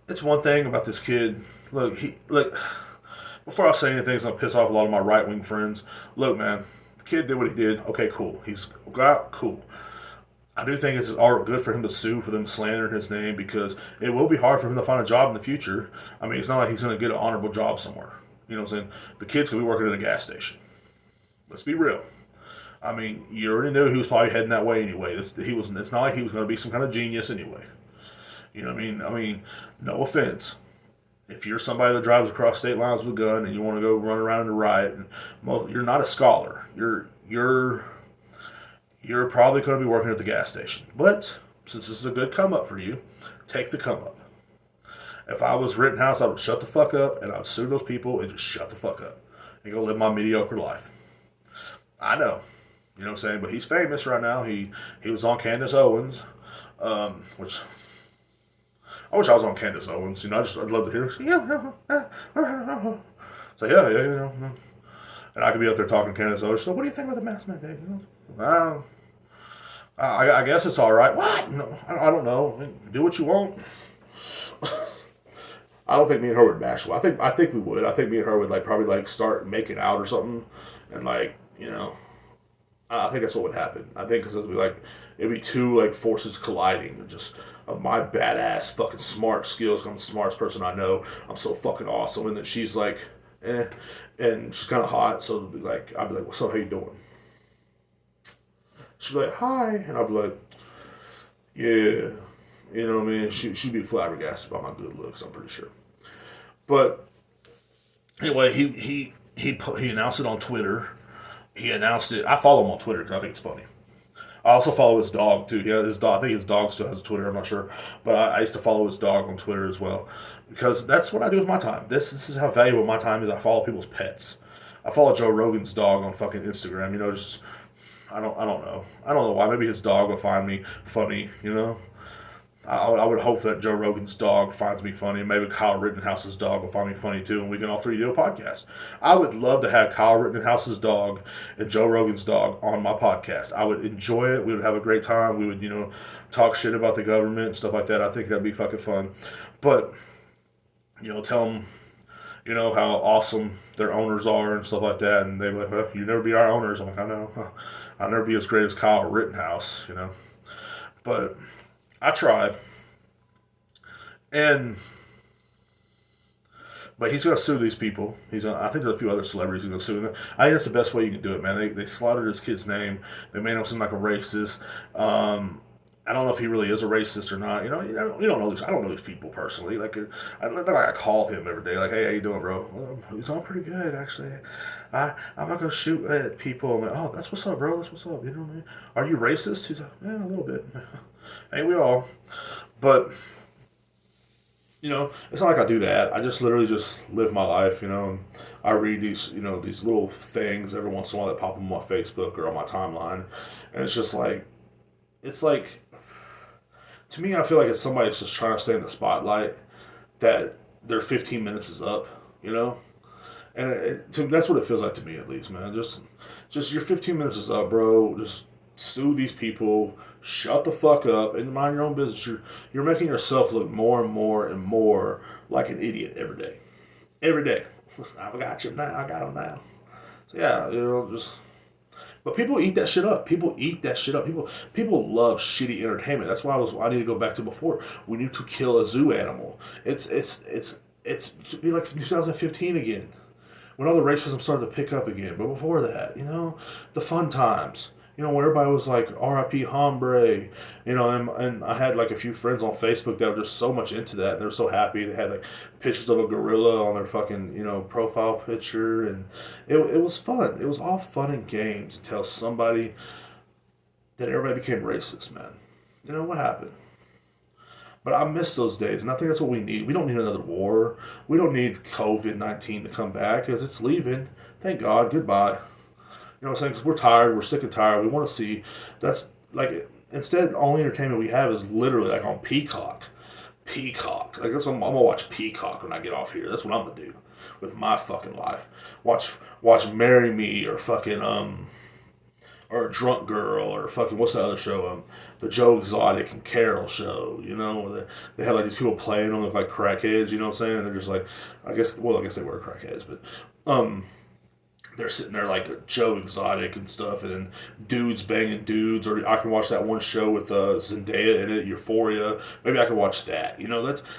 it's one thing about this kid. Look, before I say anything, it's going to piss off a lot of my right-wing friends. Look, man, the kid did what he did. Okay, cool. He's got cool. I do think it's good for him to sue for them slandering his name, because it will be hard for him to find a job in the future. I mean, it's not like he's going to get an honorable job somewhere. You know what I'm saying? The kid's going to be working at a gas station. Let's be real. I mean, you already knew he was probably heading that way anyway. It's not like he was going to be some kind of genius anyway. You know what I mean? I mean, no offense. If you're somebody that drives across state lines with a gun and you want to go run around in a riot, you're not a scholar. You're probably going to be working at the gas station. But since this is a good come up for you, take the come up. If I was Rittenhouse, I would shut the fuck up and I'd sue those people and just shut the fuck up and go live my mediocre life. I know, you know what I'm saying, but he's famous right now. He was on Candace Owens, which I wish I was on Candace Owens. You know, I'd love to hear. So yeah. And I could be up there talking to Candace Owens. So what do you think about the mask mandate? I guess it's all right. What? No, I don't know. I mean, do what you want. I don't think me and her would bash. I think we would. I think me and her would probably start making out or something, and I think that's what would happen. I think because it'd be two forces colliding, and just my badass fucking smart skills. I'm the smartest person I know. I'm so fucking awesome, and then she's and she's kind of hot. So it'd be I'd be like, "What's up? How you doing?" She'd be like, "Hi," and I'd be like, "Yeah." You know what I mean? She'd be flabbergasted by my good looks, I'm pretty sure. But anyway, he announced it on Twitter. He announced it. I follow him on Twitter because I think it's funny. I also follow his dog too. His dog. I think his dog still has a Twitter. I'm not sure, but I used to follow his dog on Twitter as well because that's what I do with my time. This is how valuable my time is. I follow people's pets. I follow Joe Rogan's dog on fucking Instagram. You know, just I don't know. I don't know why. Maybe his dog will find me funny. You know. I would hope that Joe Rogan's dog finds me funny. Maybe Kyle Rittenhouse's dog will find me funny too, and we can all three do a podcast. I would love to have Kyle Rittenhouse's dog and Joe Rogan's dog on my podcast. I would enjoy it. We would have a great time. We would, talk shit about the government and stuff like that. I think that'd be fucking fun. But, tell them, how awesome their owners are and stuff like that. And they'd be like, well, you never be our owners. I'm like, I know. I'll never be as great as Kyle Rittenhouse, But I tried. But he's going to sue these people. I think there's a few other celebrities he's going to sue them. I think that's the best way you can do it, man. They slaughtered his kid's name. They made him seem like a racist. I don't know if he really is a racist or not. You don't know these. I don't know these people personally. I call him every day. Like, hey, how you doing, bro? Well, he's on pretty good, actually. I'm not gonna shoot at people. I'm like, oh, that's what's up, bro. That's what's up. You know what I mean? Are you racist? He's like, yeah, a little bit. Ain't we all? But it's not like I do that. I just literally just live my life. And I read these these little things every once in a while that pop up on my Facebook or on my timeline, and it's just it's like. To me, I feel like it's somebody that's just trying to stay in the spotlight, that their 15 minutes is up, And that's what it feels like to me, at least, man. Just your 15 minutes is up, bro. Just sue these people, shut the fuck up, and mind your own business. You're making yourself look more and more and more like an idiot every day. Every day. I got you now. I got him now. So, yeah, just... But people eat that shit up. People eat that shit up. People love shitty entertainment. That's why I need to go back to before. We need to kill a zoo animal. It's to be like 2015 again, when all the racism started to pick up again. But before that, the fun times. Where everybody was like, R.I.P. Hombre, and I had a few friends on Facebook that were just so much into that, and they were so happy. They had pictures of a gorilla on their fucking, profile picture, and it was fun. It was all fun and games until somebody, that everybody became racist, man. What happened? But I miss those days, and I think that's what we need. We don't need another war. We don't need COVID-19 to come back, because it's leaving. Thank God. Goodbye. You know what I'm saying? Because we're tired, we're sick and tired. We want to see. That's instead, only entertainment we have is literally on Peacock. Peacock. That's what I'm gonna watch Peacock when I get off here. That's what I'm gonna do with my fucking life. Watch Marry Me or fucking or a Drunk Girl or fucking what's the other show? The Joe Exotic and Carol show. They have these people playing them like crackheads. You know what I'm saying? And they're just I guess they were crackheads, but they're sitting there like Joe Exotic and stuff, and then dudes banging dudes. Or I can watch that one show with Zendaya in it, Euphoria. Maybe I can watch that.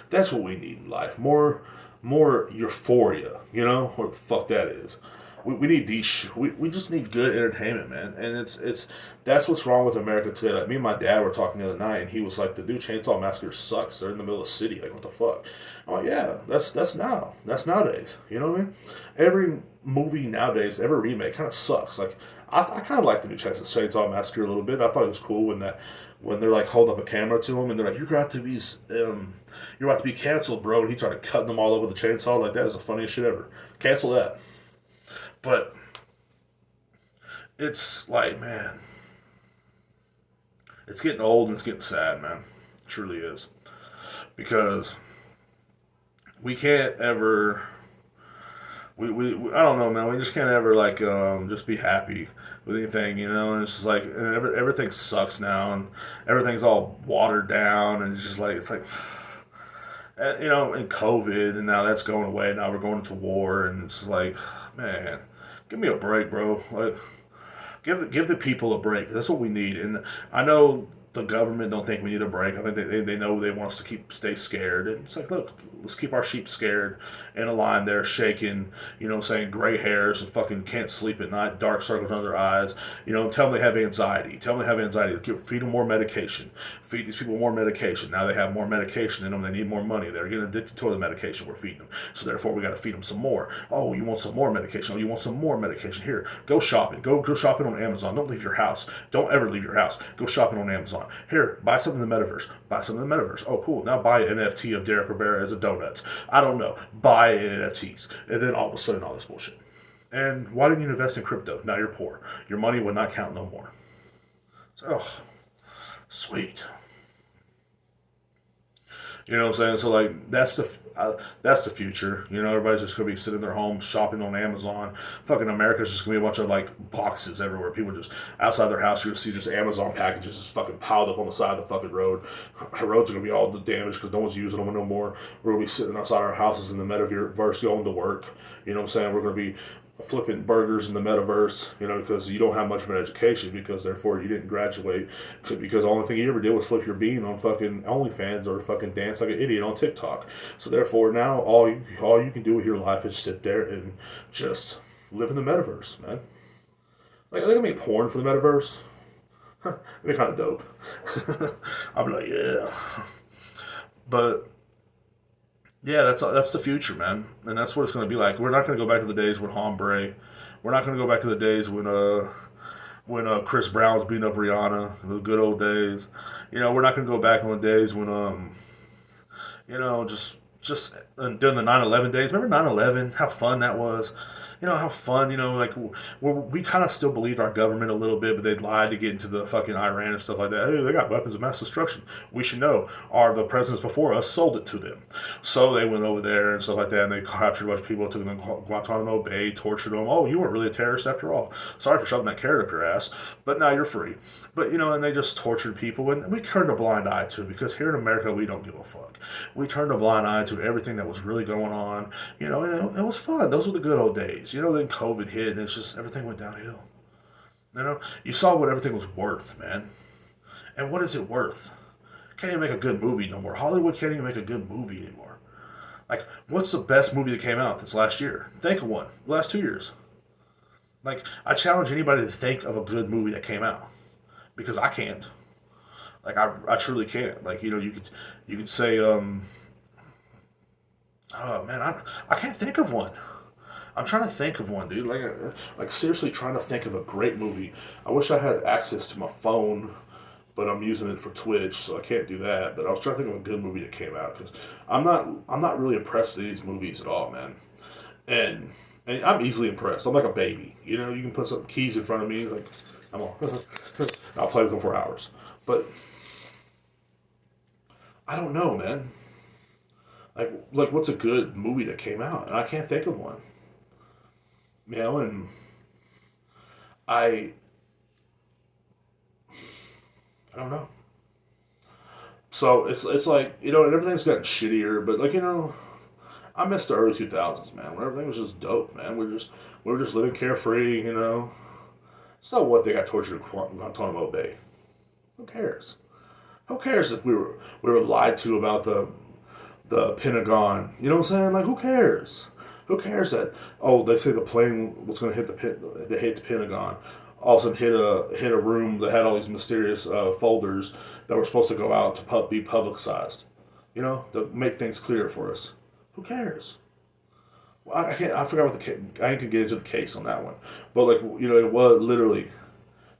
That's what we need in life. More euphoria. What the fuck that is. we need these. We just need good entertainment, man. And it's that's what's wrong with America today. Like me and my dad were talking the other night, and he was like, "The new Chainsaw Massacre sucks. They're in the middle of the city. Like, what the fuck?" I'm like, "Yeah, that's nowadays. You know what I mean? Every movie nowadays, every remake kind of sucks. Like, I kind of like the new Chainsaw Massacre a little bit. I thought it was cool when they're like holding up a camera to him and they're like, you're about to be canceled, bro." And he started cutting them all over the chainsaw. Like, that is the funniest shit ever. Cancel that. But it's like, man, it's getting old and it's getting sad, man. It truly is. Because we can't ever, I don't know, man. We just can't ever, like, just be happy with anything, you know? And it's just like, and everything sucks now and everything's all watered down. And it's like, you know, and COVID, and now that's going away. Now we're going into war, and it's just like, man, give me a break, bro. Like, give the people a break. That's what we need. And I know the government don't think we need a break. I think they know they want us to stay scared. And it's like, look, let's keep our sheep scared in a line there, shaking, you know, saying gray hairs and fucking can't sleep at night, dark circles under their eyes. You know, tell them they have anxiety. Tell them they have anxiety. Feed them more medication. Feed these people more medication. Now they have more medication in them. They need more money. They're getting addicted to the medication we're feeding them. So therefore, we got to feed them some more. Oh, you want some more medication? Oh, you want some more medication? Here, go shopping. Go shopping on Amazon. Don't leave your house. Don't ever leave your house. Go shopping on Amazon. Here, buy something in the metaverse. Buy something in the metaverse. Oh, cool. Now buy an NFT of Derek Rivera as a donut. I don't know. Buy NFTs. And then all of a sudden, all this bullshit. And why didn't you invest in crypto? Now you're poor. Your money would not count no more. So, oh, sweet. You know what I'm saying? So like that's the future. You know, everybody's just gonna be sitting in their home shopping on Amazon. Fucking America's just gonna be a bunch of like boxes everywhere. People just outside their house, you're gonna see just Amazon packages just fucking piled up on the side of the fucking road. Our roads are gonna be all damaged because no one's using them no more. We're gonna be sitting outside our houses in the metaverse going to work. You know what I'm saying? We're gonna be flipping burgers in the metaverse, you know, because you don't have much of an education because therefore you didn't graduate because the only thing you ever did was flip your bean on fucking OnlyFans or fucking dance like an idiot on TikTok. So therefore now all you can do with your life is sit there and just live in the metaverse, man. Like, are they gonna make porn for the metaverse? That'd be kind of dope. I'd be like, yeah. But yeah, that's the future, man, and that's what it's going to be like. We're not going to go back to the days when Hombre. We're not going to go back to the days when Chris Brown was beating up Rihanna, the good old days. You know, we're not going to go back on the days when you know, just during the 9/11 days. Remember 9/11? How fun that was. You know how fun. You know, like we kind of still believed our government a little bit, but they lied to get into the fucking Iran and stuff like that. Hey, they got weapons of mass destruction. We should know. The presidents before us sold it to them, so they went over there and stuff like that, and they captured a bunch of people, took them to Guantanamo Bay, tortured them. Oh, you weren't really a terrorist after all. Sorry for shoving that carrot up your ass, but now you're free. But you know, and they just tortured people, and we turned a blind eye to it because here in America we don't give a fuck. We turned a blind eye to everything that was really going on. You know, and it was fun. Those were the good old days. You know, then COVID hit and it's just everything went downhill. You know, you saw what everything was worth, man. And what is it worth? Can't even make a good movie no more. Hollywood can't even make a good movie anymore. Like, what's the best movie that came out this last year? Think of one. The last 2 years. Like, I challenge anybody to think of a good movie that came out. Because I can't. Like, I truly can't. Like, you know, you could say, oh man, I can't think of one. I'm trying to think of one, dude. Like seriously, trying to think of a great movie. I wish I had access to my phone, but I'm using it for Twitch, so I can't do that. But I was trying to think of a good movie that came out because I'm not really impressed with these movies at all, man. And I'm easily impressed. I'm like a baby, you know. You can put some keys in front of me, like I'm all, I'll play with them for hours. But I don't know, man. Like what's a good movie that came out? And I can't think of one. You know, and I I don't know. So it's like, you know, and everything's gotten shittier, but like, you know, I miss the early 2000s, man, when everything was just dope, man. We were just living carefree, you know. So what, they got tortured in Guantanamo Bay? Who cares? Who cares if we were lied to about the Pentagon? You know what I'm saying? Like, who cares? Who cares that? Oh, they say the plane was going to hit the Pentagon. All of a sudden, hit a room that had all these mysterious folders that were supposed to go out to be publicized. You know, to make things clear for us. Who cares? Well, I can't. I forgot what I can get into the case on that one, but like it was literally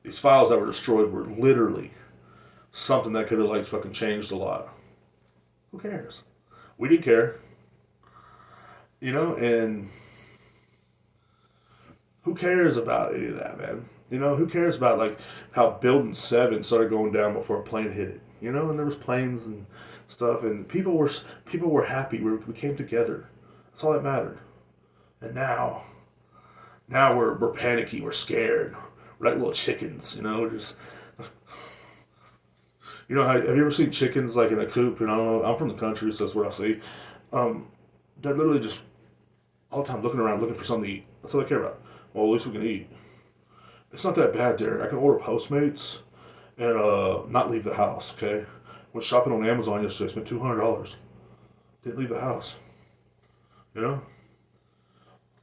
these files that were destroyed were literally something that could have like fucking changed a lot. Who cares? We didn't care. And who cares about any of that, man? Who cares about like how Building 7 started going down before a plane hit it? And there was planes and stuff, and people were happy. We came together. That's all that mattered. And now we're panicky. We're scared. We're like little chickens. We're just. Have you ever seen chickens like in a coop? And I don't know. I'm from the country, so that's what I see. They're literally just all the time looking around, looking for something to eat. That's all they care about. Well, at least we can eat. It's not that bad, Derek. I can order Postmates and not leave the house, okay? Went shopping on Amazon yesterday, spent $200. Didn't leave the house.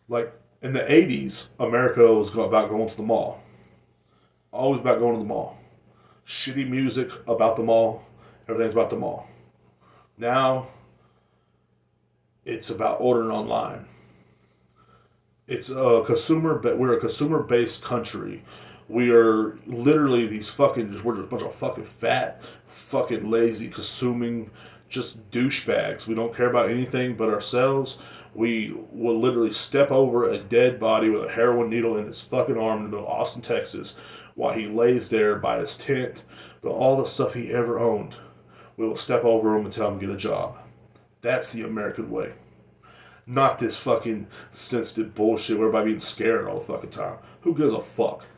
Like, in the 80s, America was about going to the mall. Always about going to the mall. Shitty music about the mall. Everything's about the mall. Now, it's about ordering online. It's a we're a consumer-based country. We are literally we're just a bunch of fucking fat, fucking lazy, consuming, just douchebags. We don't care about anything but ourselves. We will literally step over a dead body with a heroin needle in his fucking arm in the middle of Austin, Texas, while he lays there by his tent, all the stuff he ever owned. We will step over him and tell him to get a job. That's the American way. Not this fucking sensitive bullshit where everybody being scared all the fucking time. Who gives a fuck?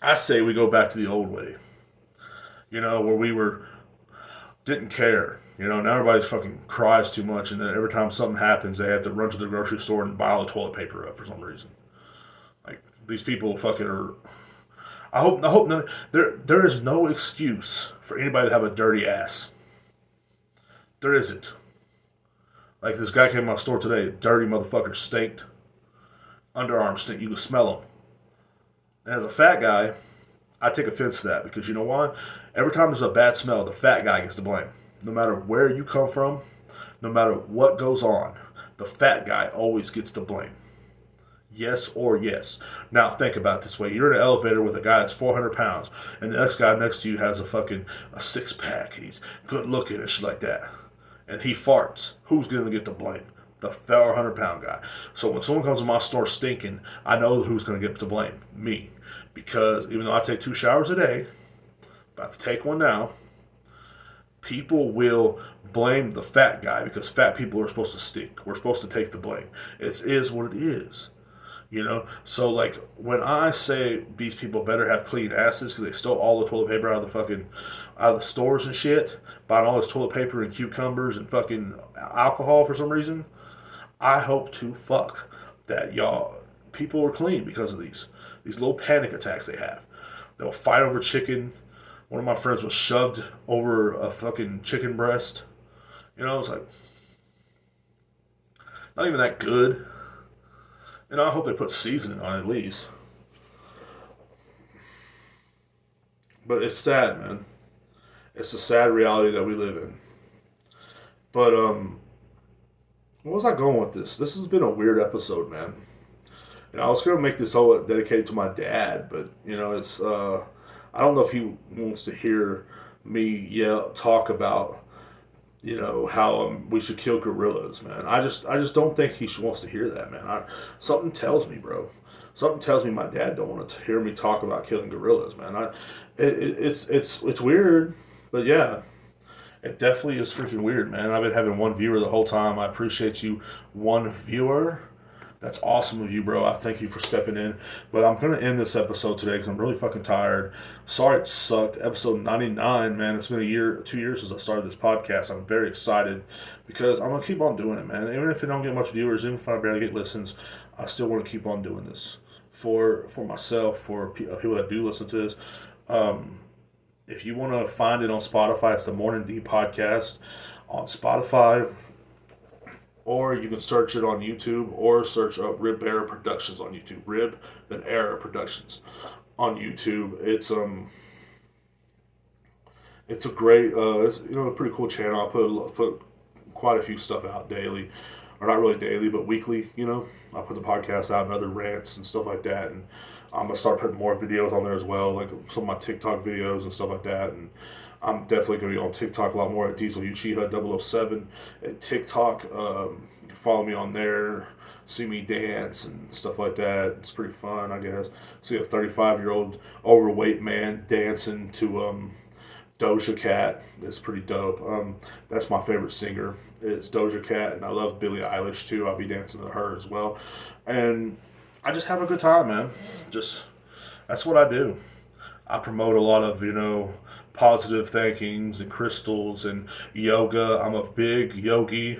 I say we go back to the old way. Where we didn't care. Now everybody's fucking cries too much, and then every time something happens, they have to run to the grocery store and buy all the toilet paper up for some reason. Like, these people fucking are. I hope none. There is no excuse for anybody to have a dirty ass. There isn't. Like, this guy came to my store today, dirty motherfucker, stinked. Underarms stink, you can smell them. And as a fat guy, I take offense to that because you know why? Every time there's a bad smell, the fat guy gets to blame. No matter where you come from, no matter what goes on, the fat guy always gets to blame. Yes or yes. Now think about it this way. You're in an elevator with a guy that's 400 pounds, and the next guy next to you has a six-pack. He's good looking and shit like that. And he farts. Who's going to get the blame? The 400-pound guy. So when someone comes to my store stinking, I know who's going to get the blame. Me. Because even though I take 2 showers a day, about to take one now, people will blame the fat guy because fat people are supposed to stink. We're supposed to take the blame. It is what it is. So like when I say these people better have clean asses because they stole all the toilet paper out of the stores and shit, buying all this toilet paper and cucumbers and fucking alcohol for some reason, I hope to fuck that people are clean because of these little panic attacks they have. They'll fight over chicken. One of my friends was shoved over a fucking chicken breast. It's like not even that good. I hope they put seasoning on it at least. But it's sad, man. It's a sad reality that we live in. But, where was I going with this? This has been a weird episode, man. I was going to make this whole dedicated to my dad, but, it's, I don't know if he wants to hear me talk about, how we should kill gorillas, man. I just don't think he wants to hear that, man. Something tells me, bro. Something tells me my dad don't want to hear me talk about killing gorillas, man. It's weird, but yeah, it definitely is freaking weird, man. I've been having one viewer the whole time. I appreciate you, one viewer. That's awesome of you, bro. I thank you for stepping in. But I'm going to end this episode today because I'm really fucking tired. Sorry it sucked. Episode 99, man. It's been 2 years since I started this podcast. I'm very excited because I'm going to keep on doing it, man. Even if I don't get much viewers, even if I barely get listens, I still want to keep on doing this for myself, for people that do listen to this. If you want to find it on Spotify, it's the Morning D Podcast on Spotify. or you can search it on YouTube, or search up Rib Era Productions on YouTube. Rib then Era Productions on YouTube. It's a great, it's, a pretty cool channel. I put quite a few stuff out daily, or not really daily, but weekly. I put the podcast out and other rants and stuff like that, and I'm gonna start putting more videos on there as well, like some of my TikTok videos and stuff like that. And I'm definitely gonna be on TikTok a lot more at Diesel Uchiha 007 at TikTok. You can follow me on there, see me dance and stuff like that. It's pretty fun, I guess. See a 35-year-old overweight man dancing to Doja Cat. It's pretty dope. That's my favorite singer. It's Doja Cat, and I love Billie Eilish too. I'll be dancing to her as well, and I just have a good time, man. Just that's what I do. I promote a lot of positive thinkings and crystals and yoga. I'm a big yogi.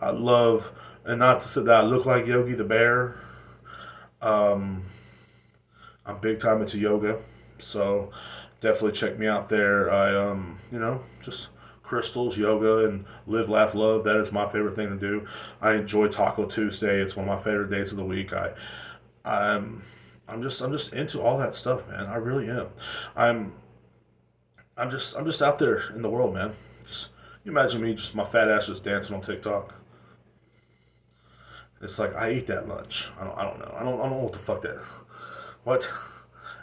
I love, and not to say that I look like Yogi the Bear. I'm big time into yoga, so definitely check me out there. I just crystals, yoga, and live, laugh, love. That is my favorite thing to do. I enjoy Taco Tuesday. It's one of my favorite days of the week. I'm just into all that stuff, man. I really am. I'm I'm just out there in the world, man. Just you imagine me, just my fat ass just dancing on TikTok. It's like I ate that lunch. I don't know. I don't know what the fuck that is. What?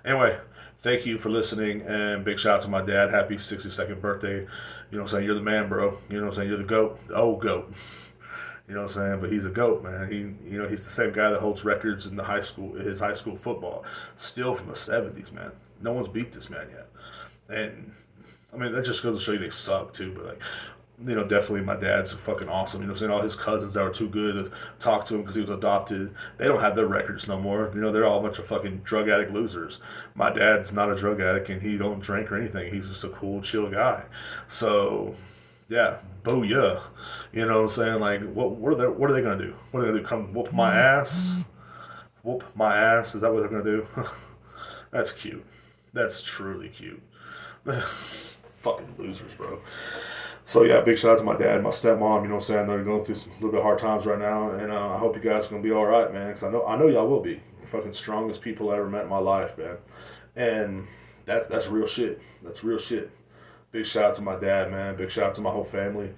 Anyway, thank you for listening, and big shout out to my dad. Happy 62nd birthday. You know what I'm saying? You're the man, bro. You know what I'm saying? You're the GOAT. The old GOAT. You know what I'm saying? But he's a GOAT, man. He's the same guy that holds records in his high school football. Still from the 70s, man. No one's beat this man yet. And I mean, that just goes to show you they suck too. But like, definitely my dad's fucking awesome. You know what I'm saying? All his cousins that were too good to talk to him because he was adopted, they don't have their records no more. They're all a bunch of fucking drug addict losers. My dad's not a drug addict and he don't drink or anything. He's just a cool, chill guy. So, yeah, booyah. You know what I'm saying? Like, what are they gonna do? What are they gonna do? Come whoop my ass? Whoop my ass? Is that what they're gonna do? That's cute. That's truly cute. Fucking losers, bro. So yeah, big shout out to my dad, my stepmom. You know what I'm saying? They're going through some little bit hard times right now, and I hope you guys are gonna be all right, man. Because I know y'all will be. You're fucking strongest people I ever met in my life, man. And that's real shit. That's real shit. Big shout out to my dad, man. Big shout out to my whole family.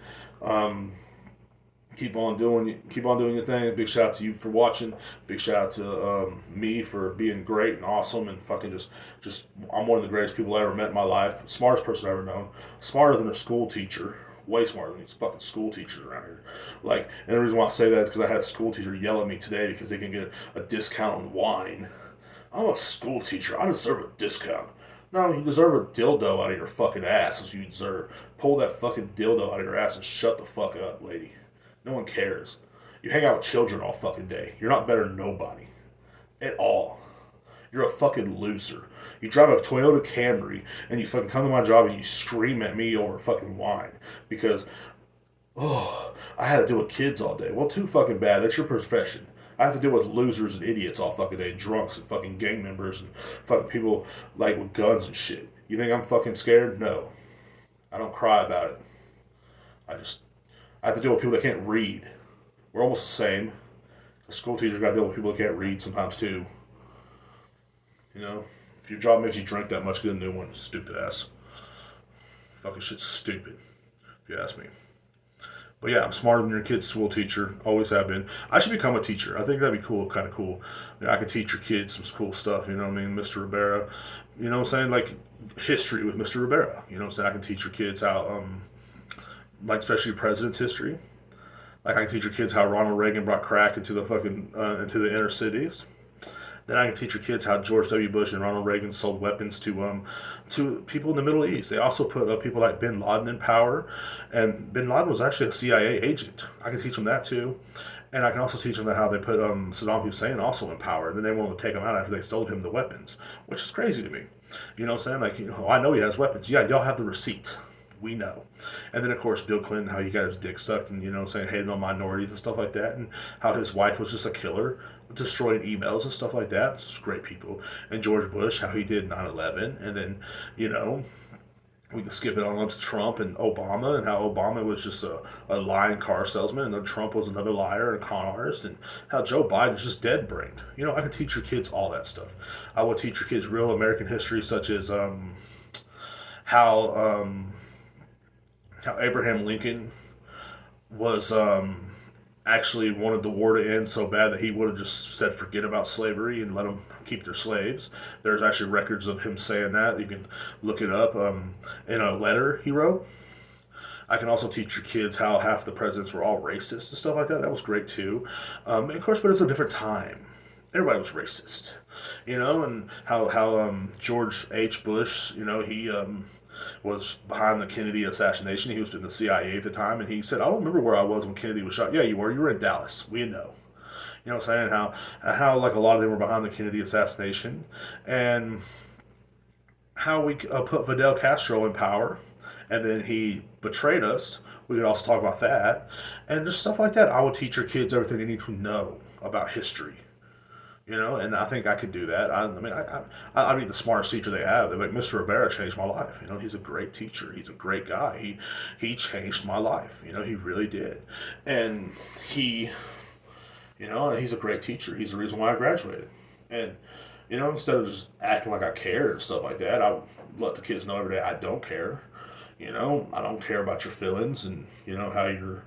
Keep on doing your thing. Big shout out to you for watching. Big shout out to me for being great and awesome and fucking just I'm one of the greatest people I ever met in my life. Smartest person I ever known. Smarter than a school teacher. Way smarter than these fucking school teachers around here. Like, and the reason why I say that is because I had a school teacher yell at me today because they can get a discount on wine. I'm a school teacher. I deserve a discount. No, you deserve a dildo out of your fucking ass as you deserve. Pull that fucking dildo out of your ass and shut the fuck up, lady. No one cares. You hang out with children all fucking day. You're not better than nobody. At all. You're a fucking loser. You drive a Toyota Camry and you fucking come to my job and you scream at me over fucking wine. Because, I had to deal with kids all day. Well, too fucking bad. That's your profession. I have to deal with losers and idiots all fucking day. Drunks and fucking gang members and fucking people like with guns and shit. You think I'm fucking scared? No. I don't cry about it. I have to deal with people that can't read. We're almost the same. School teachers got to deal with people that can't read sometimes too. If your job makes you drink that much, get a new one. Stupid ass. Fucking shit's stupid, if you ask me. But yeah, I'm smarter than your kid's school teacher. Always have been. I should become a teacher. I think that'd be cool, kind of cool. I could teach your kids some cool stuff, you know what I mean? Mr. Rivera. You know what I'm saying? Like, history with Mr. Rivera. You know what I'm saying? I can teach your kids how, like, especially president's history. Like, I can teach your kids how Ronald Reagan brought crack into the fucking, into the inner cities. Then I can teach your kids how George W. Bush and Ronald Reagan sold weapons to people in the Middle East. They also put people like Bin Laden in power, and Bin Laden was actually a CIA agent. I can teach them that too, and I can also teach them how they put Saddam Hussein also in power. And then they wanted to take him out after they sold him the weapons, which is crazy to me. You know what I'm saying? Like, I know he has weapons. Yeah, y'all have the receipt. We know. And then, of course, Bill Clinton, how he got his dick sucked and, hated on minorities and stuff like that. And how his wife was just a killer, destroying emails and stuff like that. It's just great people. And George Bush, how he did 9/11. And then, We can skip it on up to Trump and Obama, and how Obama was just a lying car salesman, and then Trump was another liar and a con artist, and how Joe Biden is just dead brained. I could teach your kids all that stuff. I would teach your kids real American history, such as how how Abraham Lincoln was actually wanted the war to end so bad that he would have just said forget about slavery and let them keep their slaves. There's actually records of him saying that. You can look it up in a letter he wrote. I can also teach your kids how half the presidents were all racist and stuff like that. That was great too. And of course, but it's a different time. Everybody was racist, and how George H. Bush, he was behind the Kennedy assassination. He was in the CIA at the time, and he said, "I don't remember where I was when Kennedy was shot." Yeah, you were. You were in Dallas. We know. You know what I'm saying? How like a lot of them were behind the Kennedy assassination, and how we put Fidel Castro in power, and then he betrayed us. We could also talk about that, and just stuff like that. I would teach your kids everything they need to know about history. And I think I could do that. I'd be the smartest teacher they have. They're like, Mr. Rivera changed my life. He's a great teacher. He's a great guy. He changed my life. He really did. And he's a great teacher. He's the reason why I graduated. And, instead of just acting like I care and stuff like that, I would let the kids know every day I don't care. I don't care about your feelings and, how you're,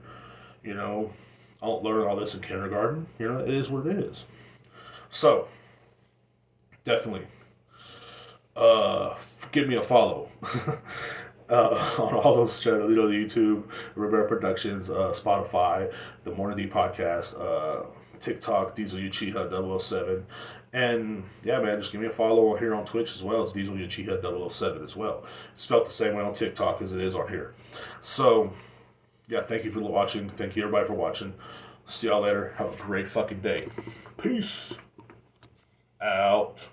I don't learn all this in kindergarten. It is what it is. So, definitely, give me a follow on all those channels, the YouTube, Rivera Productions, Spotify, the Morning D Podcast, TikTok, Diesel Uchiha 007. And yeah, man, just give me a follow here on Twitch as well. It's Diesel Uchiha 007 as well. It's spelled the same way on TikTok as it is on here. So, yeah, thank you for watching. Thank you, everybody, for watching. See y'all later. Have a great fucking day. Peace out.